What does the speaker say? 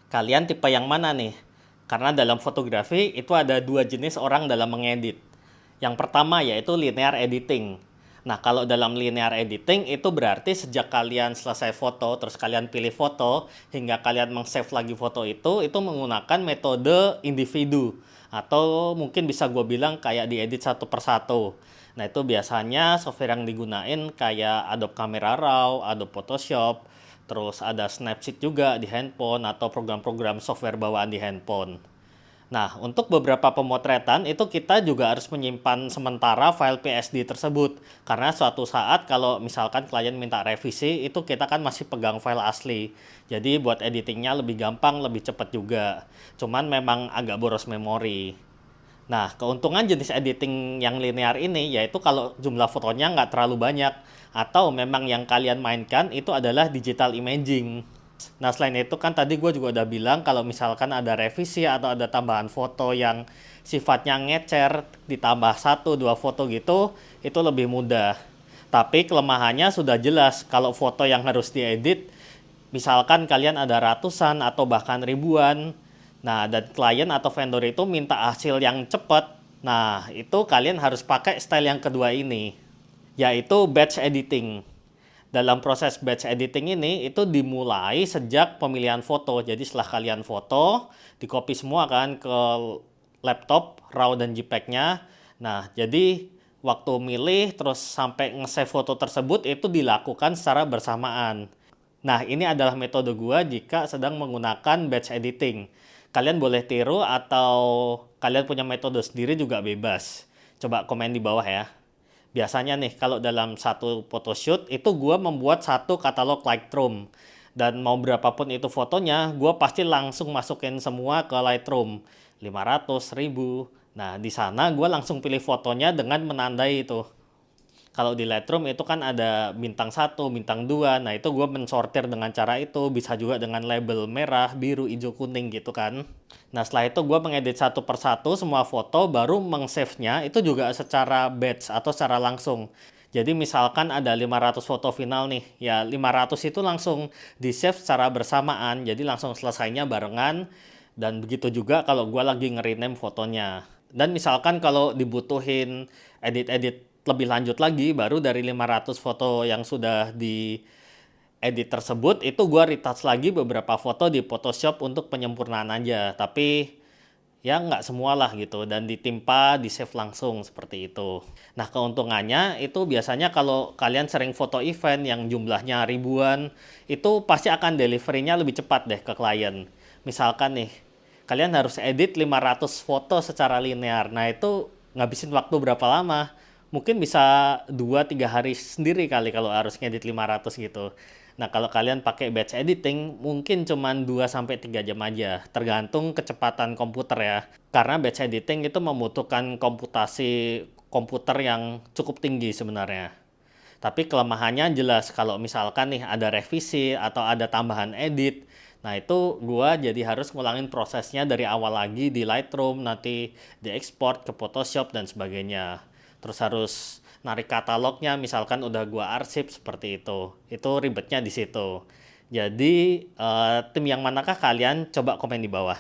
Kalian tipe yang mana nih? Karena dalam fotografi itu ada dua jenis orang dalam mengedit. Yang pertama yaitu linear editing. Nah, kalau dalam linear editing itu berarti sejak kalian selesai foto, terus kalian pilih foto, hingga kalian meng-save lagi foto itu menggunakan metode individu. Atau mungkin bisa gue bilang kayak diedit satu persatu. Nah, itu biasanya software yang digunain kayak Adobe Camera Raw, Adobe Photoshop, terus ada Snapseed juga di handphone atau program-program software bawaan di handphone. Nah, untuk beberapa pemotretan itu kita juga harus menyimpan sementara file PSD tersebut. Karena suatu saat kalau misalkan klien minta revisi, itu kita kan masih pegang file asli. Jadi buat editingnya lebih gampang, lebih cepat juga. Cuman memang agak boros memori. Nah, keuntungan jenis editing yang linear ini yaitu kalau jumlah fotonya nggak terlalu banyak atau memang yang kalian mainkan itu adalah digital imaging. Nah, selain itu kan tadi gue juga udah bilang kalau misalkan ada revisi atau ada tambahan foto yang sifatnya ngecer ditambah satu dua foto gitu, itu lebih mudah. Tapi kelemahannya sudah jelas kalau foto yang harus diedit, misalkan kalian ada ratusan atau bahkan ribuan. Nah, dan klien atau vendor itu minta hasil yang cepat. Nah, itu kalian harus pakai style yang kedua ini, yaitu batch editing. Dalam proses batch editing ini itu dimulai sejak pemilihan foto. Jadi setelah kalian foto, di copy semua kan ke laptop, RAW dan JPEG-nya. Nah, jadi waktu milih terus sampai nge-save foto tersebut itu dilakukan secara bersamaan. Nah, ini adalah metode gua jika sedang menggunakan batch editing. Kalian boleh tiru atau kalian punya metode sendiri juga bebas. Coba komen di bawah ya. Biasanya nih kalau dalam satu photoshoot itu gue membuat satu katalog Lightroom. Dan mau berapapun itu fotonya, gue pasti langsung masukin semua ke Lightroom. 500, 1000. Nah, di sana gue langsung pilih fotonya dengan menandai itu. Kalau di Lightroom itu kan ada bintang satu, bintang 2. Nah, itu gue mensortir dengan cara itu. Bisa juga dengan label merah, biru, hijau, kuning gitu kan. Nah, setelah itu gue mengedit satu persatu semua foto, baru meng-save-nya itu juga secara batch atau secara langsung. Jadi misalkan ada 500 foto final nih, ya 500 itu langsung di-save secara bersamaan. Jadi langsung selesainya barengan. Dan begitu juga kalau gue lagi nge-rename fotonya. Dan misalkan kalau dibutuhin edit-edit lebih lanjut lagi, baru dari 500 foto yang sudah di edit tersebut, itu gue retouch lagi beberapa foto di Photoshop untuk penyempurnaan aja. Tapi ya nggak semua lah gitu, dan ditimpa, di save langsung seperti itu. Nah, keuntungannya itu biasanya kalau kalian sering foto event yang jumlahnya ribuan, itu pasti akan deliverynya lebih cepat deh ke klien. Misalkan nih, kalian harus edit 500 foto secara linear. Nah, itu ngabisin waktu berapa lama? Mungkin bisa 2-3 hari sendiri kali kalau harus ngedit 500 gitu. Nah, kalau kalian pakai batch editing, mungkin cuma 2-3 jam aja, tergantung kecepatan komputer ya. Karena batch editing itu membutuhkan komputasi komputer yang cukup tinggi sebenarnya. Tapi kelemahannya jelas kalau misalkan nih ada revisi atau ada tambahan edit. Nah, itu gua jadi harus ngulangin prosesnya dari awal lagi di Lightroom, nanti diekspor ke Photoshop dan sebagainya. Terus harus narik katalognya, misalkan udah gua arsip seperti itu. Itu ribetnya di situ. Jadi tim yang manakah kalian? Coba komen di bawah.